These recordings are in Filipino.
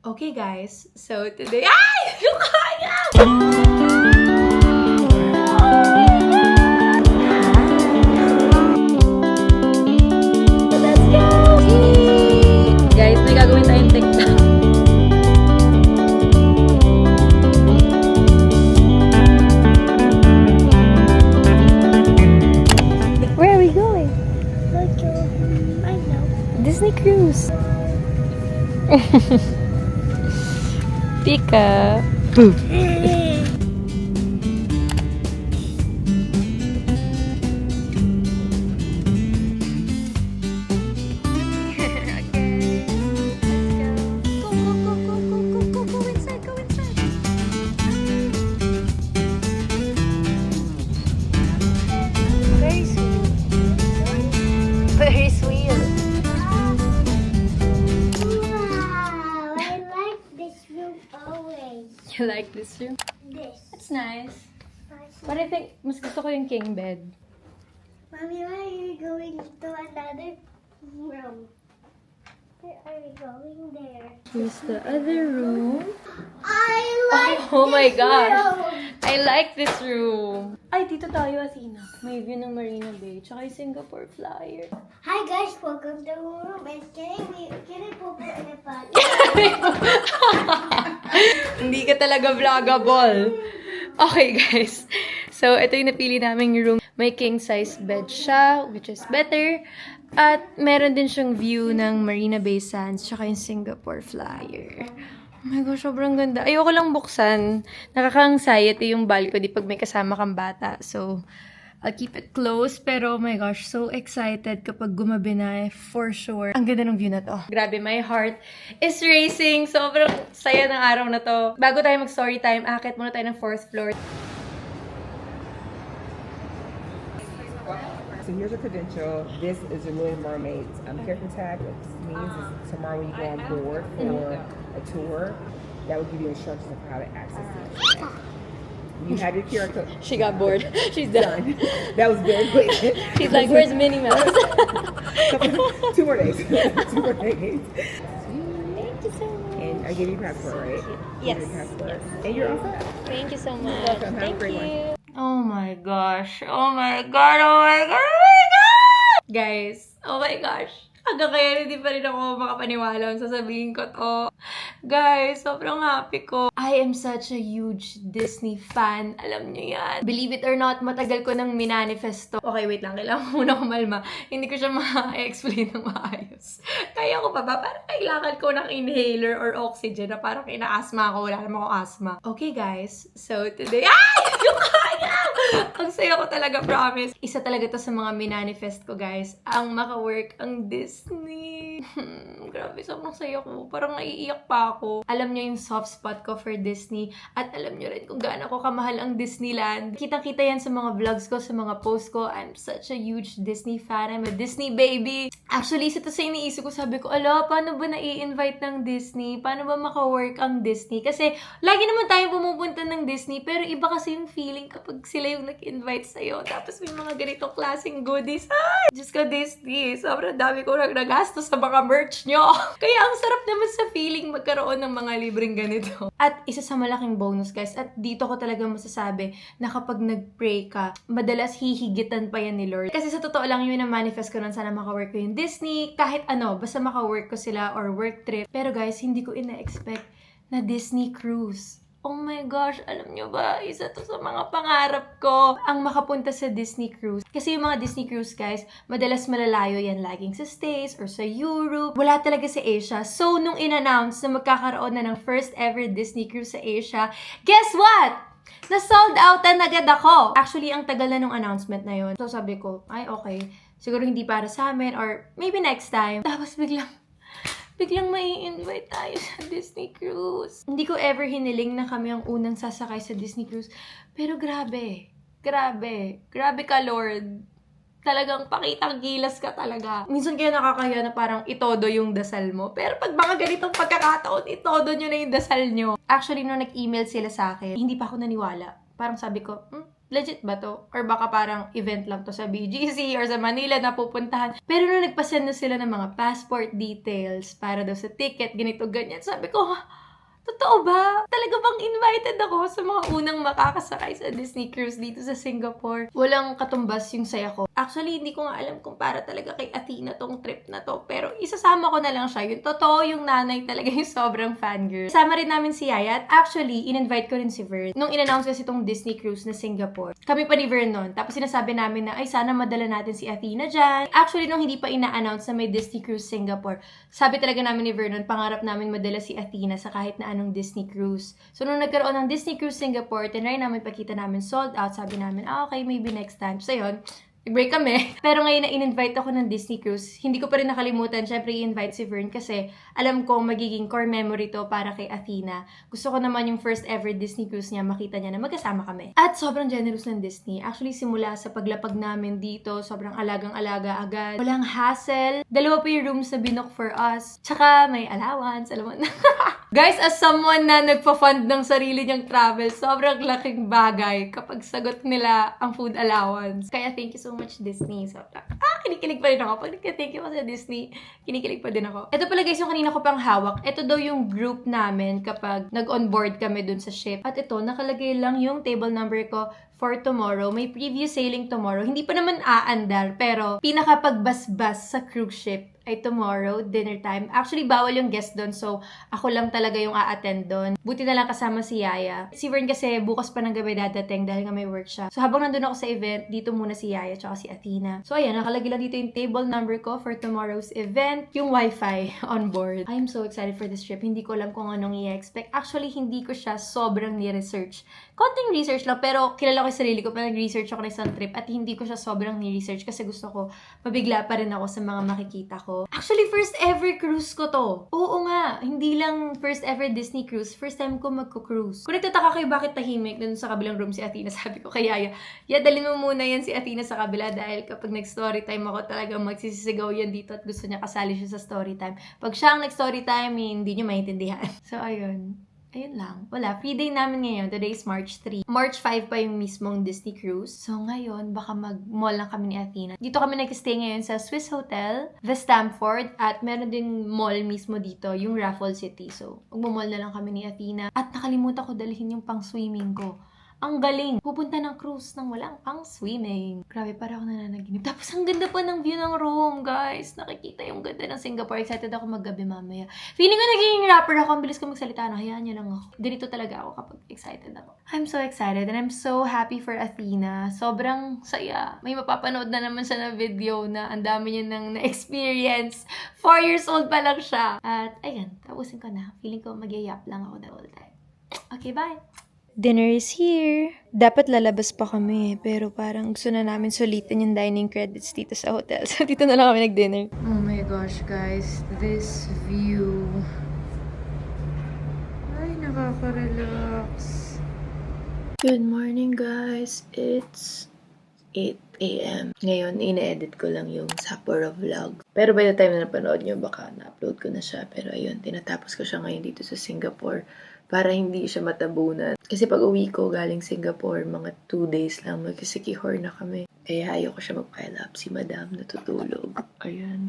Okay guys, so today... Ay! Yung kaya! Let's go! Guys, may gagawin tayong TikTok. Where are we going? I know. Disney Cruise. Pika. Very sweet. Very sweet. Wow, I like this room always. You like this room? This. It's nice. But I think mas gusto ko yung king bed. Mommy, why are you going to another room? Where are we going there? Here's the other room. I like Oh my this gosh. room. I like this room. Ay, dito tayo, Athena. May view ng Marina Bay. Tsaka yung Singapore Flyer. Hi guys, welcome to the room. And can I put it in a pot? Hindi ka talaga vlogable. Okay, guys. So, ito yung napili naming room. May king-size bed siya, which is better. At meron din siyang view ng Marina Bay Sands, tsaka yung Singapore Flyer. Oh my gosh, sobrang ganda. Ayoko lang buksan. Nakaka-anxiety yung balcony pag may kasama kang bata. So, I'll keep it closed. Pero, oh my gosh, so excited kapag gumabi na, for sure. Ang ganda ng view na to. Grabe, my heart is racing. Sobrang saya ng araw na to. Bago tayo mag-story time, akit muna tayo ng 4th floor. So here's your credential. This is your Little Mermaid's character tag. What this means is tomorrow when you go on board for a tour, that will give you instructions on how to access it. You have your character. She got bored. She's done. That was very quick. She's like, where's Minnie Mouse? 2 more days. 2 more days. Thank you so much. And I gave you your passport, right? Yes. Your passport. And you're all set. Thank you so much. welcome. Have a great one. Oh my gosh. Oh my god. Oh my god. Oh my god. Guys, oh my gosh. Hanggang kaya hindi pa rin ako makapaniwala kung sasabihin ko to. Guys, sobrang happy ko. I am such a huge Disney fan. Alam niyo yan. Believe it or not, matagal ko nang minanifesto. Okay, wait lang. Kailangan ko muna kumalma. Hindi ko siya ma-explain ng maayos. Kaya ko pa ba? Parang kailangan ko ng inhaler or oxygen na parang ina-asthma ako. Wala naman ako asthma. Okay, guys. So, today... Ay! Yung kaya! Ang saya ko talaga, promise. Isa talaga to sa mga minanifest ko, guys. Ang maka-work ang Disney. Grabe, sobrang saya ko. Parang naiiyak pa ako. Alam niyo yung soft spot ko for Disney. At alam niyo rin kung gaano ko kamahal ang Disneyland. Kitang-kita yan sa mga vlogs ko, sa mga posts ko. I'm such a huge Disney fan. I'm a Disney baby. Actually, isa to sa iniisip ko, sabi ko, ala, paano ba nai-invite ng Disney? Paano ba maka-work ang Disney? Kasi, lagi naman tayo pumupunta ng Disney, pero iba kasi yung feeling kapag sila yung nag-invite sa'yo. Tapos may mga ganitong klaseng goodies. Ay! Diyos ko, Disney. Sobrang dami ko nagasto sa mga merch nyo. Kaya ang sarap naman sa feeling magkaroon ng mga libreng ganito. At isa sa malaking bonus, guys, at dito ko talaga masasabi na kapag nag-pray ka, madalas hihigitan pa yan ni Lord. Kasi sa totoo lang yun na manifest ko nun, sana maka-work ko yung Disney, kahit ano, basta maka-work ko sila or work trip. Pero guys, hindi ko ina-expect na Disney cruise. Oh my gosh, alam nyo ba, isa to sa mga pangarap ko, ang makapunta sa Disney cruise. Kasi yung mga Disney cruise, guys, madalas malalayo yan laging sa States or sa Europe. Wala talaga sa Asia. So, nung in-announce na magkakaroon na ng first ever Disney cruise sa Asia, guess what? Na-sold out na agad ako. Actually, ang tagal na nung announcement na yun. So, sabi ko, ay okay, siguro hindi para sa amin or maybe next time. Tapos biglang mai-invite tayo sa Disney Cruise. Hindi ko ever hiniling na kami ang unang sasakay sa Disney Cruise. Pero grabe. Grabe ka, Lord. Talagang pakitang gilas ka talaga. Minsan kaya nakakaya na parang itodo yung dasal mo. Pero pag mga ganitong pagkakataon, itodo nyo na yung dasal nyo. Actually, nung nag-email sila sa akin, hindi pa ako naniwala. Parang sabi ko, legit ba to? Or baka parang event lang to sa BGC or sa Manila na pupuntahan. Pero nung nagpasend na sila ng mga passport details para daw sa ticket, ganito, ganyan, sabi ko, totoo ba? Talaga bang invited ako sa mga unang makakasakay sa Disney Cruise dito sa Singapore? Walang katumbas yung saya ko. Actually, hindi ko nga alam kung para talaga kay Athena tong trip na to. Pero isasama ko na lang siya. Yung totoo, yung nanay talaga yung sobrang fangirl. Sama rin namin si Yaya. At actually, in-invite ko rin si Vern. Nung in-announce kasi itong Disney Cruise na Singapore, kami pa ni Vern nun. Tapos sinasabi namin na, ay sana madala natin si Athena dyan. Actually, nung hindi pa ina-announce na may Disney Cruise Singapore, sabi talaga namin ni Vernon, pangarap namin madala si Athena sa kahit na anong Disney Cruise. So, nung nagkaroon ng Disney Cruise Singapore, tinry namin, pakita namin sold out. Sabi namin, okay, maybe next time. So, yun, nag-break kami. Pero ngayon na in-invite ako ng Disney Cruise, hindi ko pa rin nakalimutan, syempre i-invite si Vern kasi alam ko magiging core memory to para kay Athena. Gusto ko naman yung first ever Disney Cruise niya, makita niya na magkasama kami. At sobrang generous ng Disney. Actually, simula sa paglapag namin dito, sobrang alagang-alaga agad. Walang hassle. 2 pa yung rooms na binook for us. Tsaka may allowance, alam mo na. Guys, as someone na nagpa-fund ng sarili niyang travel, sobrang laking bagay kapag sagot nila ang food allowance. Kaya thank you so much, Disney. Sobrang, kinikilig pa rin ako. Pag nagka-thank you ko sa Disney, kinikilig pa din ako. Ito pala guys, yung kanina ko pang hawak. Ito daw yung group namin kapag nag-onboard kami dun sa ship. At ito, nakalagay lang yung table number ko for tomorrow. May preview sailing tomorrow. Hindi pa naman aandar, pero pinakapagbasbas sa cruise ship ay tomorrow, dinner time. Actually, bawal yung guest doon, so ako lang talaga yung a-attend doon. Buti na lang kasama si Yaya. Si Vern kasi bukas pa ng gabi dadating dahil nga may work siya. So habang nandun ako sa event, dito muna si Yaya tsaka si Athena. So ayan, nakalagay lang dito yung table number ko for tomorrow's event, yung wifi on board. I'm so excited for this trip. Hindi ko alam kung anong i-expect. Actually, hindi ko siya sobrang ni-research. Konting research lang, pero kilala ko yung sarili ko pa nag-research ako na isang trip at hindi ko siya sobrang ni-research kasi gusto ko mabigla pa rin ako sa mga makikita ko. Actually, first ever cruise ko to. Oo nga, hindi lang first ever Disney cruise. First time ko magko-cruise. Kung nagtataka kayo bakit tahimik dun sa kabilang room si Athena, sabi ko kay Yaya, dalhin mo muna yan si Athena sa kabila dahil kapag nag-story time ako talagang magsisisigaw yan dito at gusto niya kasali siya sa story time. Pag siya ang nag-story time, hindi niyo maintindihan. So, ayun. Ayun lang. Wala. Free day namin ngayon. Today is March 3. March 5 pa yung mismong Disney Cruise. So, ngayon, baka mag-mall lang kami ni Athena. Dito kami nag-stay ngayon sa Swiss Hotel, The Stamford, at meron ding mall mismo dito, yung Raffles City. So, magmamall na lang kami ni Athena. At nakalimutan ko dalhin yung pang-swimming ko. Ang galing. Pupunta ng cruise nang walang pang swimming. Grabe, para ako nananaginip. Tapos, ang ganda pa ng view ng room, guys. Nakikita yung ganda ng Singapore. Excited ako maggabi mamaya. Feeling ko naging rapper ako. Ang bilis ko magsalita. Hayaan niyo lang ako. Ganito talaga ako kapag excited ako. I'm so excited and I'm so happy for Athena. Sobrang saya. May mapapanood na naman siya na video na ang dami niya nang na-experience. 4 years old pa lang siya. At, ayan. Tapusin ko na. Feeling ko magyayap lang ako the whole time. Okay, bye! Dinner is here. Dapat lalabas pa kami, pero parang gusto na namin sulitin yung dining credits dito sa hotel. So, dito na lang kami nag-dinner. Oh my gosh, guys. This view. Ay, nakaka-relax. Good morning, guys. It's 8 a.m. Ngayon, ine-edit ko lang yung Sapporo vlog. Pero by the time na napanood nyo, baka na-upload ko na siya. Pero ayun, tinatapos ko siya ngayon dito sa Singapore para hindi siya matabunan. Kasi pag uwi ko galing Singapore, mga 2 days lang, magkisikihor na kami. Kaya ayaw ko siya mag-pile up. Si Madam natutulog. Ayan.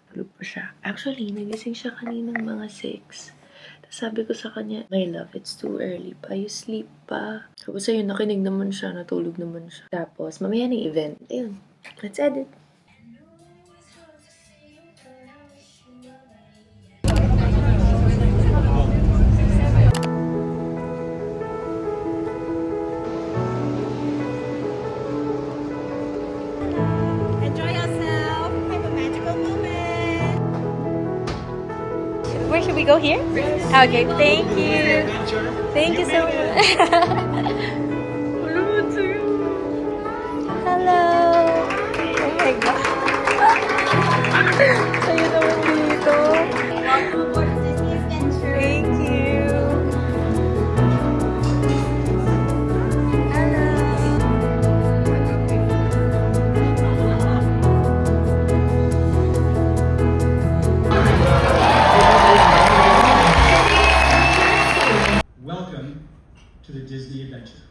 Tulog pa siya. Actually, nagising siya kaninang mga 6. Tapos sabi ko sa kanya, my love, it's too early pa. You sleep pa. Tapos ayun, nakinig naman siya. Natulog naman siya. Tapos, mamaya ng event. Ayun. Let's edit. Where should we go here? Okay, thank you. Thank you so much. Hello. Oh my God. Sa'yo naman dito. Thank you. Welcome to the Disney Adventure.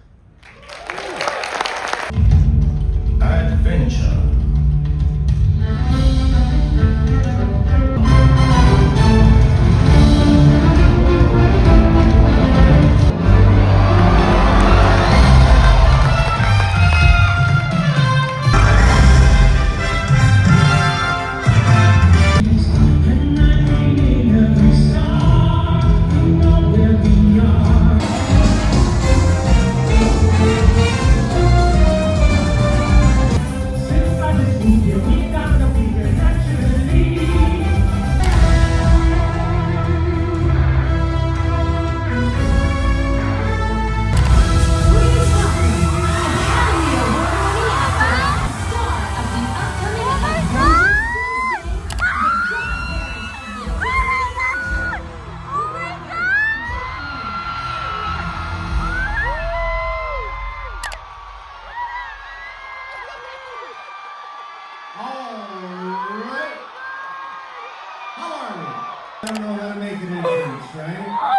right? Oh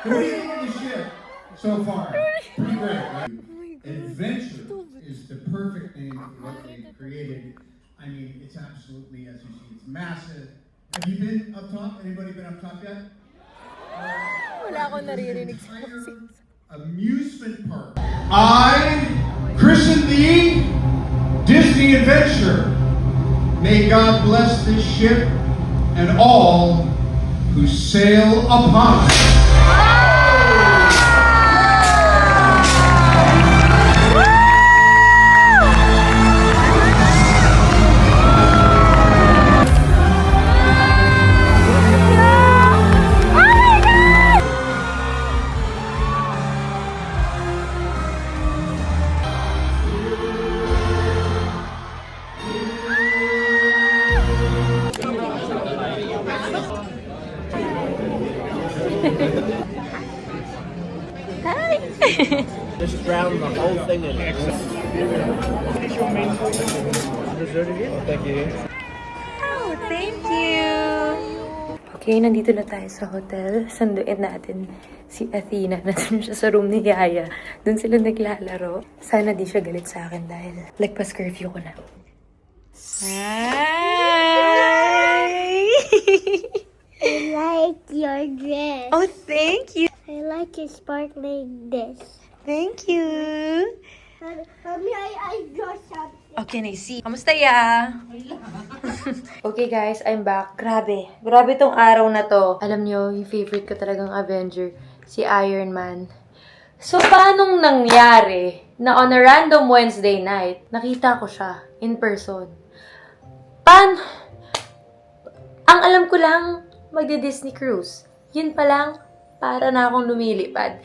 What do you think of the ship so far? Pretty great, right? Adventure is the perfect name for what they've created. I mean, it's absolutely, as you see, it's massive. Have you been up top? Anybody been up top yet? Wala akong naririnig sa Amusement park. I christen thee Disney Adventure. May God bless this ship and all who sail upon it. Just drown the whole thing in it. Thank you. Oh, thank you! Okay, nandito na tayo sa hotel. Sanduin natin si Athena. Nandun siya sa room ni Yaya. Doon sila naglalaro. Sana di siya galit sa akin dahil lagpas curfew ko na. Hi! I like your dress. Oh, thank you! I like your sparkling this. Thank you! Mommy, I draw something. Okay, Nacy. Kamusta, Ya? Okay, guys. I'm back. Grabe. Grabe tong araw na to. Alam nyo, yung favorite ko talagang Avenger, si Iron Man. So, paanong nangyari na on a random Wednesday night, nakita ko siya in person? Ang alam ko lang, magde-Disney cruise. Yun pa lang, para na akong lumilipad.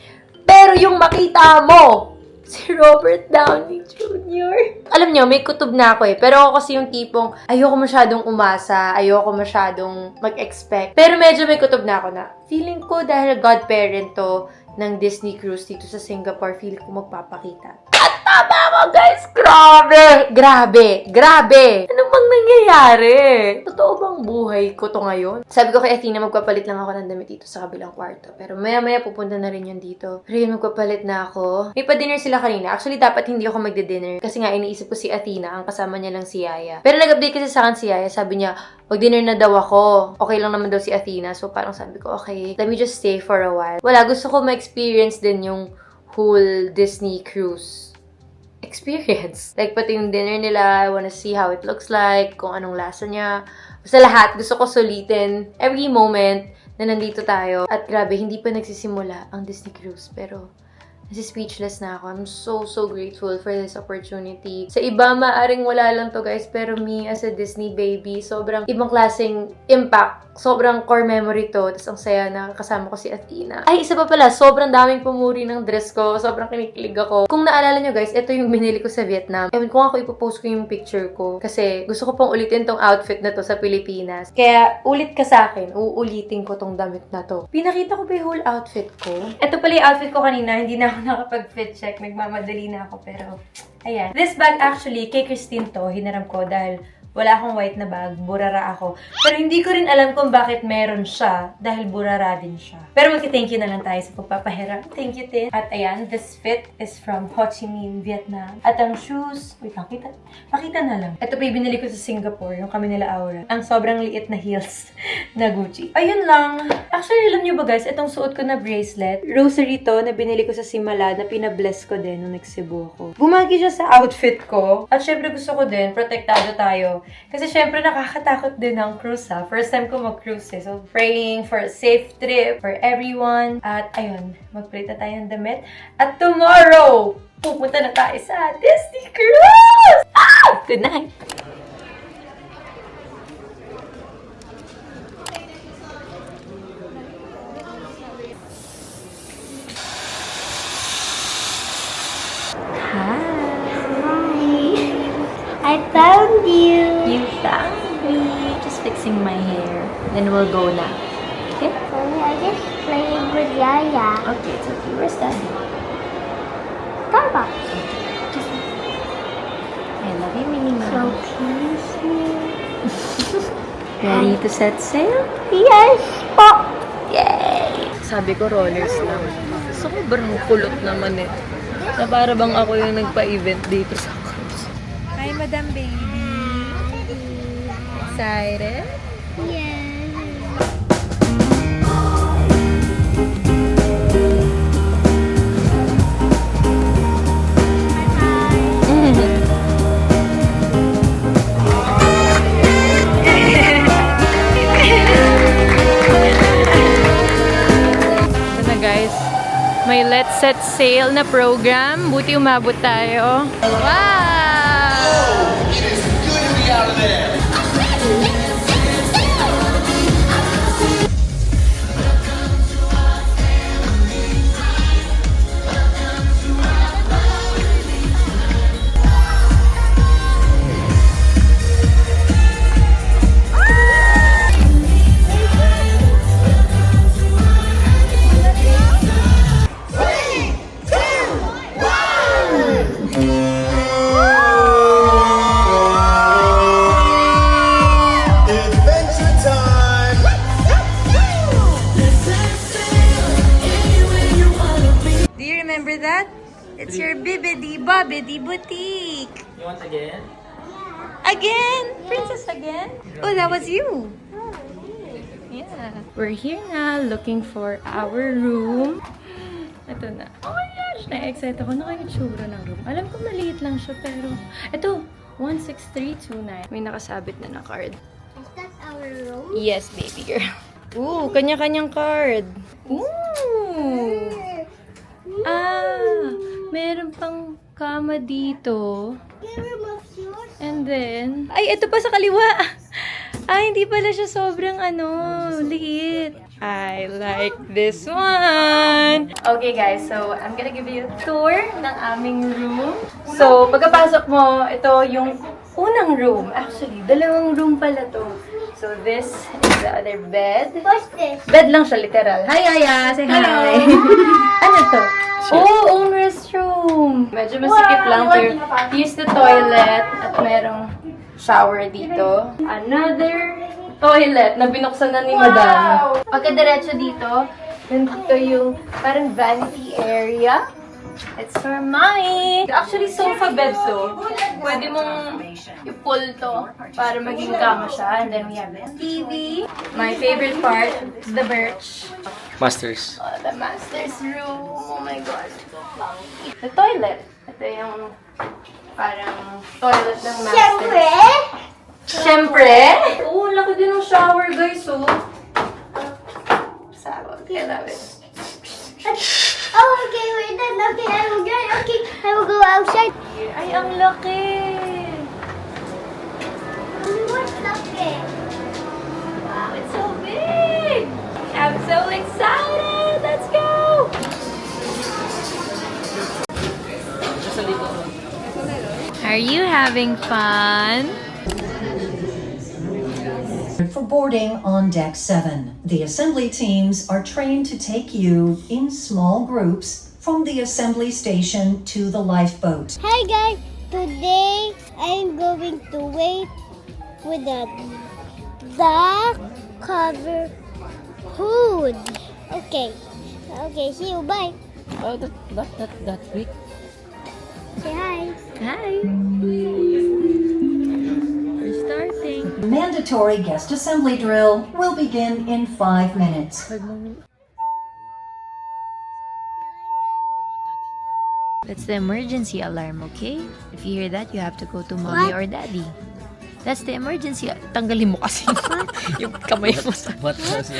Pero yung makita mo, si Robert Downey Jr. Alam nyo, may kutob na ako eh. Pero ako kasi yung tipong ayoko masyadong umasa, ayoko masyadong mag-expect. Pero medyo may kutob na ako na feeling ko dahil godparent to ng Disney cruise dito sa Singapore, feeling ko magpapakita. At tama ako, guys! Grabe! Ano bang nangyayari? Totoo bang buhay ko to ngayon? Sabi ko kay Athena, magpapalit lang ako ng damit dito sa kabilang kwarto. Pero maya-maya pupunta na rin yun dito. Pero yun, magpapalit na ako. May pa-dinner sila kanina. Actually, dapat hindi ako magde-dinner. Kasi nga, iniisip ko si Athena. Ang kasama niya lang si Yaya. Pero nag-update kasi sa akin si Yaya. Sabi niya, mag-dinner na daw ako. Okay lang naman daw si Athena. So, parang sabi ko, okay, let me just stay for a while. Wala, gusto ko ma-experience din yung whole Disney cruise experience. Like, pati yung dinner nila, I wanna see how it looks like, kung anong lasa niya. Basta lahat, gusto ko sulitin every moment na nandito tayo. At grabe, hindi pa nagsisimula ang Disney cruise. Pero, speechless na ako. I'm so grateful for this opportunity. Sa iba, maaring wala lang to, guys. Pero me, as a Disney baby, sobrang ibang klaseng impact. Sobrang core memory to. Tapos ang saya na kasama ko si Athena. Ay, isa pa pala, sobrang daming pumuri ng dress ko. Sobrang kinikilig ako. Kung naalala nyo, guys, ito yung binili ko sa Vietnam. Ewan ko ako ipopost ko yung picture ko. Kasi gusto ko pang ulitin tong outfit na to sa Pilipinas. Kaya, ulit ka sa akin. Uulitin ko tong damit na to. Pinakita ko ba yung whole outfit ko? Ito pala yung outfit ko kanina. Hindi na ako nakapag-fit check. Nagmamadali na ako. Pero, ayan. This bag actually, kay Christine to, hinaram ko dahil wala akong white na bag, burara ako. Pero hindi ko rin alam kung bakit meron siya dahil burara din siya. Pero magti-thank you na lang tayo sa pagpapahiram. Thank you, Tin. At ayan, this fit is from Ho Chi Minh, Vietnam. At ang shoes, wait lang, pakita na lang. Ito pa yung binili ko sa Singapore, yung kami nila Aura. Ang sobrang liit na heels na Gucci. Ayun lang. Actually, alam nyo ba guys, itong suot ko na bracelet, rosary to na binili ko sa Simala na pinabless ko din nung nag-Cebu ako. Bumagi siya sa outfit ko. At syempre gusto ko din, protektado tayo. Kasi syempre nakakatakot din ang cruise ha. First time ko mag-cruise eh. So praying for a safe trip for everyone. At ayun, magpalit na tayo ng damit. At tomorrow, pupunta na tayo sa Disney Cruise! Ah! Good night! I found you. You found me. Just fixing my hair. Then we'll go now. Okay? Mommy, I just playing with Yaya. Okay, it's okay. Where's Daddy? Starbucks. I love you, Minnie So Mouse. kiss me. Ready to set sail? Yes po! Yay! Sabi ko rollers lang. Sobrang kulot naman eh. Na para bang ako yung nagpa-event dito sa cruise. Hi, Madam Baby! Excited? Yes. Ito na guys, may Let's Set Sail na program. Buti umabot tayo. Wow! It is good to be out of there. Adventure time! Do you remember that? It's your Bibidi Bobbidi Boutique. You want again? Again? Princess again? Oh, that was you. Yeah. We're here na looking for our room. Ito na. Oh my gosh! Na-excite ako. Ano kaya itsura ng room? Alam ko maliit lang siya pero... Ito! 16329. May nakasabit na card. Is that our room? Yes, baby girl. Ooh, kanya-kanyang card. Ooh! Ah! Meron pang kama dito. Can you remove yours? And then... Ay, ito pa sa kaliwa! Ay, hindi pala siya sobrang liit. I like this one! Okay guys, so I'm gonna give you a tour ng aming room. So, pagkapasok mo, ito yung unang room. Actually, dalawang room pala to. So, this is the other bed. What's this? Bed lang siya, literal. Hi, Aya! Say hi! Ano to? Oh, own restroom! Medyo masikip lang pero use the toilet at merong shower dito. Another toilet na binuksan na ni Madam. Pagkadiretso dito, nandito yung parang vanity area. It's for mommy! Actually, sofa bed to. Pwede mong i-pull to para maging kama siya. And then we have the TV. My favorite part is the birch. Masters. Oh, the master's room. Oh my god. The toilet. Ito yung parang toilet ng master. Siyempre! Siyempre! Oo, laki din ng shower, guys, oh. Sabog. I love it. Oh, okay, we're done. Okay, I will go. Okay, I will go outside. Ay, ang laki! What's looking? Wow, it's so big! I'm so excited! Let's go! Are you having fun? For boarding on Deck 7, the assembly teams are trained to take you in small groups from the assembly station to the lifeboat. Hi guys, today I'm going to wait with the cover hood. Okay, see you, bye. Oh, that week. Say hi. Hi! We're starting. Mandatory guest assembly drill will begin in 5 minutes. That's the emergency alarm, okay? If you hear that, you have to go to mommy or daddy. That's the emergency. Tanggalin mo kasi yung kamay mo sa... What was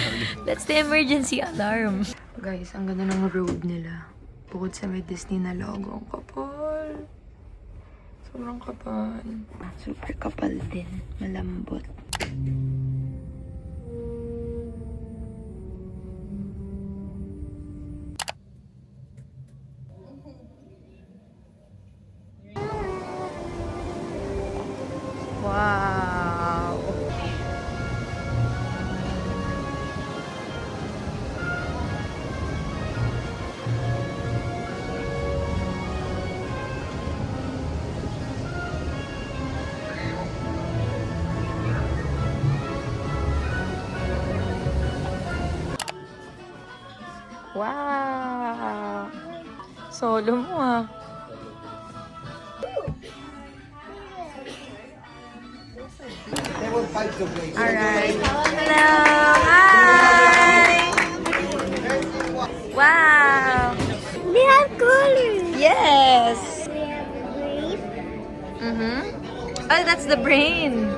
That's the emergency alarm. Guys, ang ganda ng robe nila. Bukod sa may Disney na logo. Ang kapal. Sobrang kapal. Super kapal din. Malambot. Wow! Wow! Solo mo ah. Alright. Hello! Hi! Wow! They have colors. Yes! We have grape. Mm-hmm. Oh, that's the brain.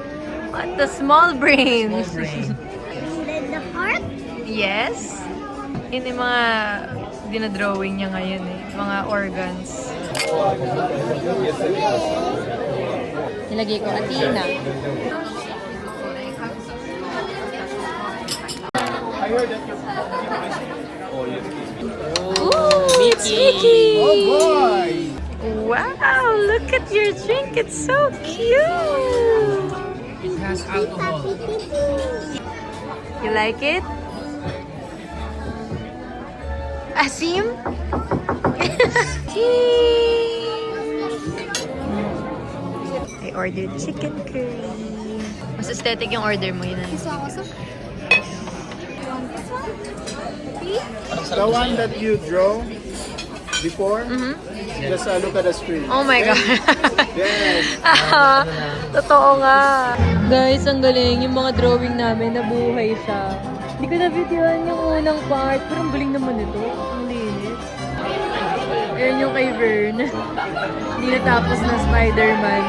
What? The small brain. And then the heart. Yes. Yun yung mga dinadrawing niya ngayon eh. Mga organs. Nilagay ko Athena. Ooh, it's Mickey! Oh boy! Wow, look at your drink. It's so cute. It has alcohol. You like it? Asim? I ordered chicken curry. Mas aesthetic yung order mo yun. The one that you draw before, just look at the screen. Oh my God. Yes. Totoo nga. Guys, ang galing. Yung mga drawing namin, nabuhay siya. Hindi ko na-videoan yung unang part. Pero ang galing naman ito. Ang linis. Ayan yung kay Vern. Hindi natapos na Spider-Man.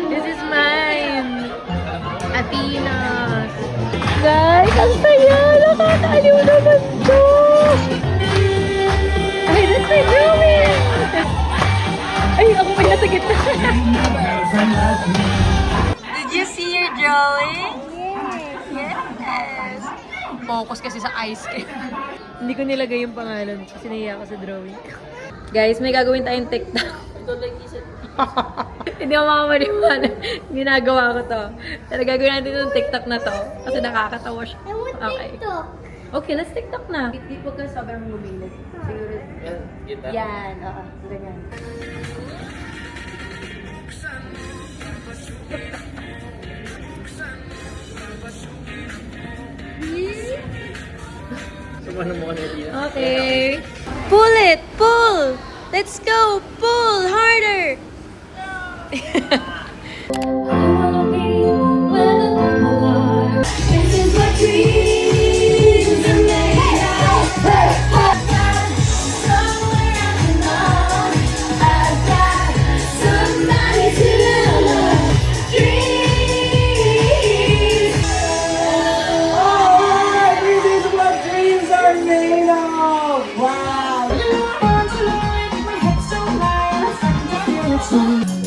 This is mine. Athena. Guys, ang saya! Nakakaaliw naman to! Ay, that's my drawing! Ay, ako pa nasa gitna. Did you see your drawing? Yes! Focus kasi sa ice cream. Hindi ko nilagay yung pangalan kasi nahiya ako sa drawing. Guys, may gagawin tayong TikTok. Hindi ako makamaniwala. Ginagawa ko to. Pero gagawin natin yung TikTok na to. Kasi nakakatawa siya. I want Okay. TikTok. Okay, let's TikTok na. Hindi po ka sobrang lumilid. Siguro. Yan, oo. Ganyan. Sumano mo kanina. Okay. Pull it! Pull! Let's go! Pull! Harder!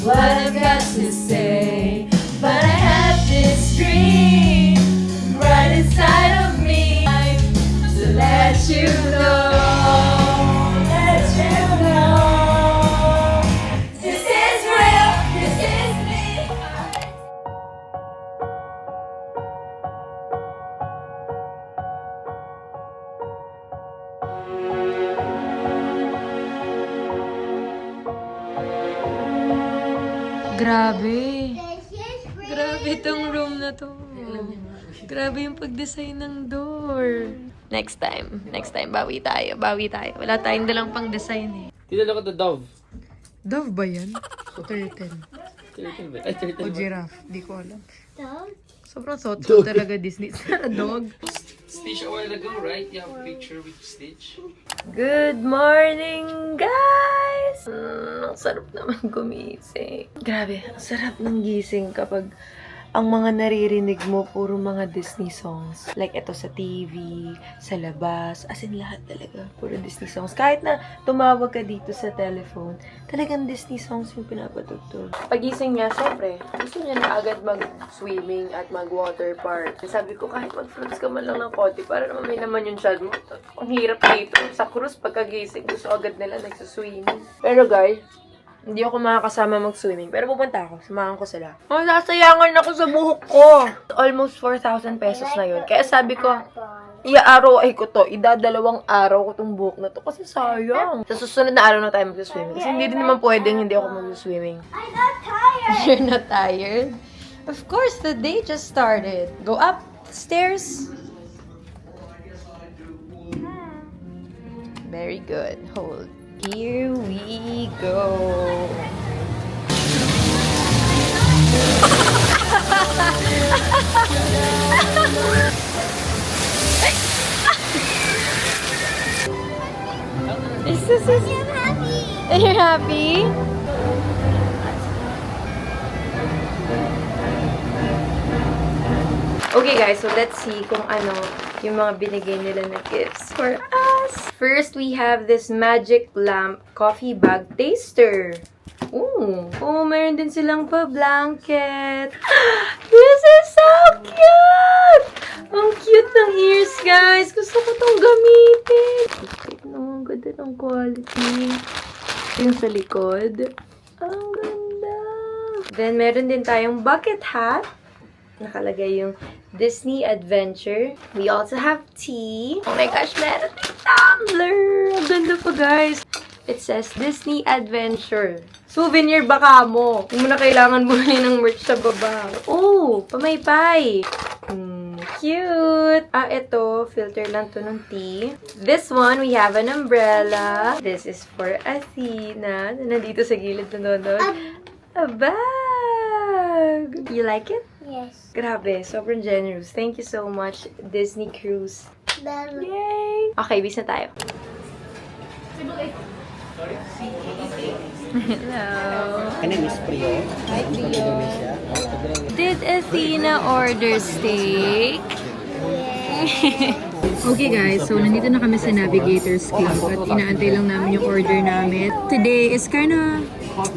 What I've got to say, but I have this dream right inside of me to let you know, this is real, this is me. Grabe. Grabe itong room na to. Grabe yung pag-design ng door. Next time, bawi tayo. Wala tayong dalang pang-design eh. Tinala ko the dove. Dove ba yan? Turtle. Turtle ba? Ay, turtle O ba? giraffe? Di ko alam. Dog? Sobrang thoughtful talaga Disney. Sa dog. Stitch a while ago, right? You have a picture with Stitch. Good morning, guys! Ang sarap naman gumising. Grabe, ang sarap ng gising kapag ang mga naririnig mo, puro mga Disney songs. Like ito sa TV, sa labas, as in lahat talaga. Puro Disney songs. Kahit na tumawag ka dito sa telephone, talagang Disney songs yung pinapatugtog. Pagising niya, syempre, gusto niya na agad mag-swimming at mag-water park. Sabi ko, kahit mag-floats ka man lang ng konti, para naman may naman yung child mo. Ang hirap dito. Sa cruise, pagkagising, gusto agad nila nagsuswimming. Pero guys, hindi ako makakasama mag-swimming. Pero pupunta ako. Samahan ko sila. Oh, nasayangan ako sa buhok ko. Almost 4,000 pesos na yun. Kaya sabi ko, i-ROI ko to. Idadalawang araw ko tong buhok na to. Kasi sayang. Sa susunod na araw na tayo mag-swimming. Kasi hindi din naman pwedeng hindi ako mag-swimming. I'm not tired. You're not tired? Of course, the day just started. Go up stairs. Very good. Hold. Here we go. I'm happy. You're happy? Okay guys, so let's see kung ano yung mga binigay nila na gifts for us. First, we have this Magic Lamp Coffee Bag Taster. Oh, meron din silang pa-blanket. This is so cute! Ang cute ng ears, guys. Gusto ko itong gamitin. No, ang ganda ng quality. Yung sa likod. Ang ganda. Then, meron din tayong bucket hat. Nakalagay yung Disney Adventure. We also have tea. Oh my gosh, meron din tumbler. Ang ganda pa, guys. It says Disney Adventure. Souvenir baka mo. Kung mo na kailangan bumili ng merch sa baba. Oh, pamaypay. Cute. Ito. Filter lang to ng tea. This one, we have an umbrella. This is for Athena. Nandito sa gilid na doon. A bag. You like it? Yes. Grabe, sobrang generous. Thank you so much, Disney Cruise. Yay! Okay, bis na tayo. Hello. My name is Priyo. Hi, Priyo. Did Athena order steak? Okay guys, so nandito na kami sa Navigator's Club at inaantay lang namin yung order namin. Today is kinda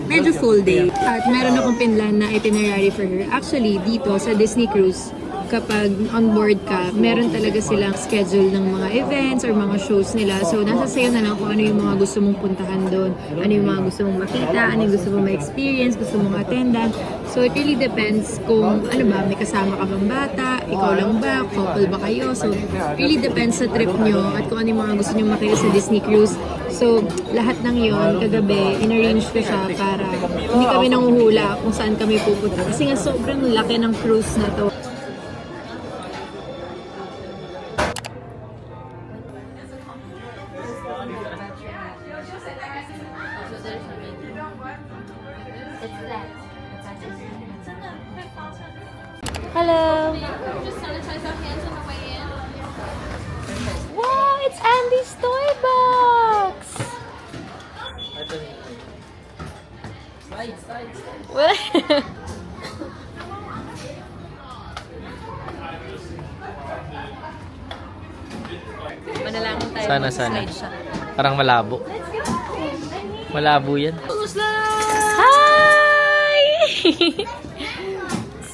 medyo full day at meron akong pinlan na itinerary for her. Actually, dito sa Disney Cruise, kapag on board ka, meron talaga silang schedule ng mga events or mga shows nila. So, nasa sayo na lang kung ano yung mga gusto mong puntahan doon, ano yung mga gusto mong makita, ano yung gusto mong ma-experience, gusto mong attendan. So, it really depends kung ano ba, may kasama ka bang bata, ikaw lang ba, couple ba kayo. So, really depends sa trip nyo at kung ano yung mga gusto nyo makita sa Disney Cruise. So, lahat ng yon kagabi, in-arrange ko siya para hindi kami nanguhula kung saan kami pupunta. Kasi nga sobrang laki ng cruise na to. Hello. Just sanitize our hands on the way in. Wow, it's Andy's toy box. What? Manalangin tayo. Sana. Parang malabo. Malabo yan. Hi!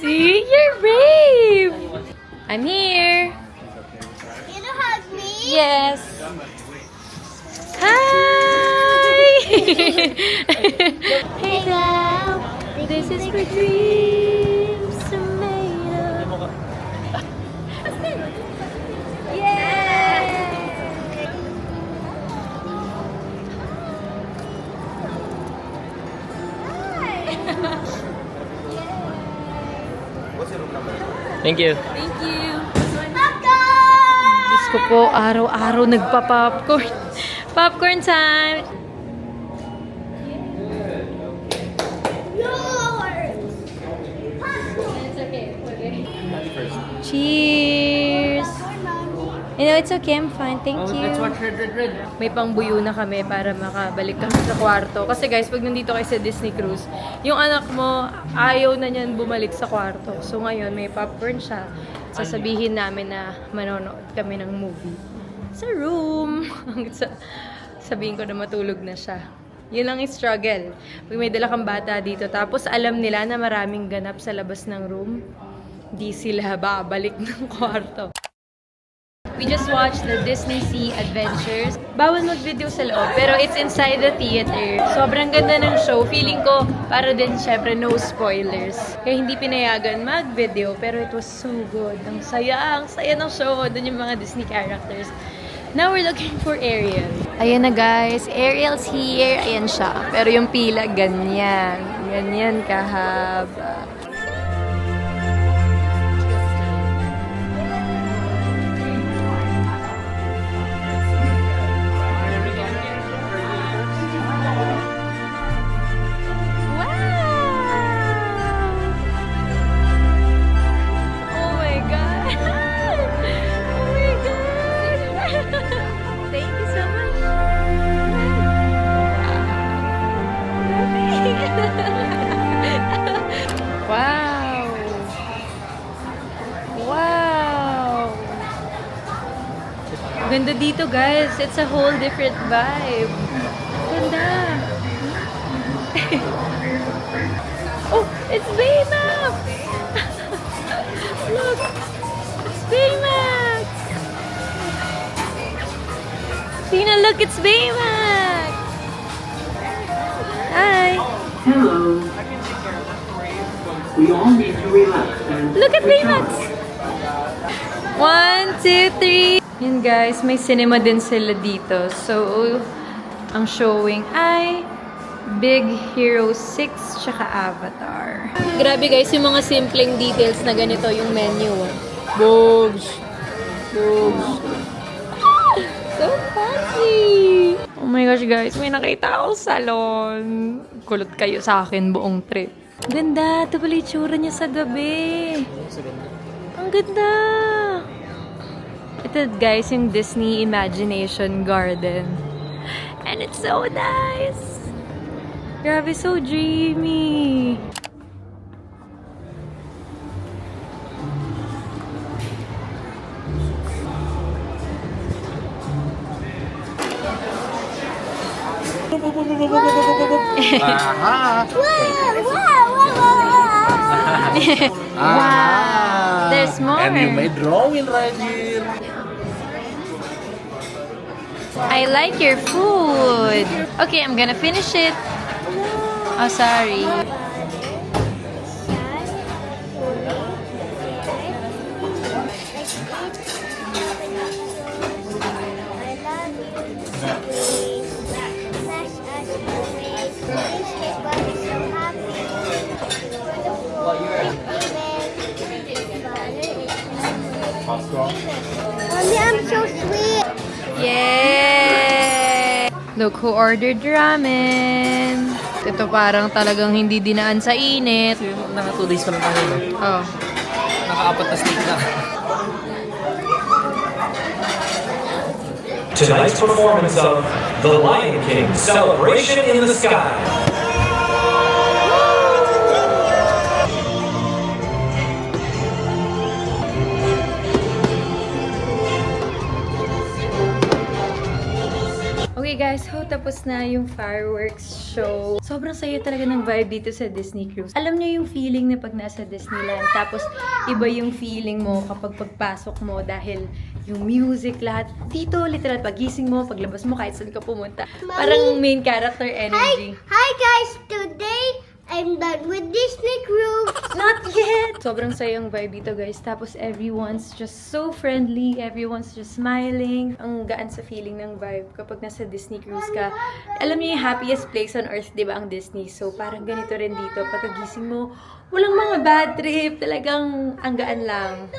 See, you're brave. I'm here. You know hug me? Yes. Hi! Hey now, this is for dreams are made of. Yay! Thank you. Thank you. Diyos ko po, araw-araw nagpa-popcorn. Popcorn time! Cheers! You know, it's okay. I'm fine. Thank you. Let's watch Red. May pangbuyo na kami para makabalik kami sa kwarto. Kasi guys, pag nandito kayo sa Disney Cruise, yung anak mo, ayaw na niyan bumalik sa kwarto. So ngayon, may popcorn siya. Sasabihin namin na manonood kami ng movie sa room. Sabihin ko na matulog na siya. Yun lang yung struggle. Pag may dala kang bata dito, tapos alam nila na maraming ganap sa labas ng room, di sila babalik ng kwarto. We just watched the Disney Sea Adventures. Bawal mag-video sa loob, pero it's inside the theater. Sobrang ganda ng show. Feeling ko, para din syempre no spoilers. Kaya hindi pinayagan mag-video, pero it was so good. Ang saya ng show. Doon yung mga Disney characters. Now we're looking for Ariel. Ayan na guys, Ariel's here. Ayan siya. Pero yung pila, ganyan. Ganyan kahaba. Ganda dito, guys. It's a whole different vibe. Ganda. Oh, it's Baymax! Look! It's Baymax! Tina, look! It's Baymax! Hi! Hello. We all need to relax and Look at Baymax! 1, 2, 3! Yun guys, may cinema din sila dito. So, ang showing ay Big Hero 6 tsaka Avatar. Grabe guys, yung mga simpleng details na ganito yung menu. Bogs! Bogs! So fancy! Oh my gosh guys, may nakita akong salon. Kulot kayo sa akin buong trip. Ganda! Ito pala yung tsura niya sa gabi. Ang ganda! Ito guys, yung Disney Imagination Garden. And it's so nice! Grabe, so dreamy! Wow! There's more! And you may drawing right here. I like your food! Okay, I'm gonna finish it. Oh, sorry. Mommy, I'm so sweet. Yay! Look who ordered ramen. Ito parang talagang hindi dinaan sa init. Naka 2 days pa lang tayo. No? Oh. Naka-4 na steak na. Tonight's performance of The Lion King, Celebration in the Sky. Okay guys, so tapos na yung fireworks show. Sobrang saya talaga ng vibe dito sa Disney Cruise. Alam niyo yung feeling na pag nasa Disneyland, tapos iba yung feeling mo kapag pagpasok mo dahil yung music, lahat. Dito, literal, pagising mo, paglabas mo, kahit saan ka pumunta. Parang main character energy. Hi guys, today I'm done with Disney Cruise. Not yet! Sobrang sayang vibe dito, guys. Tapos everyone's just so friendly. Everyone's just smiling. Ang gaan sa feeling ng vibe kapag nasa Disney Cruise ka. Alam niyo yung happiest place on earth, di ba, ang Disney? So, parang ganito rin dito. Pagkagising mo, walang mga bad trip. Talagang ang gaan lang.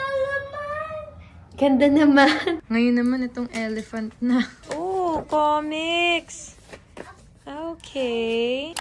Ganda naman. Ngayon naman itong elephant na. Oh, comics! Okay.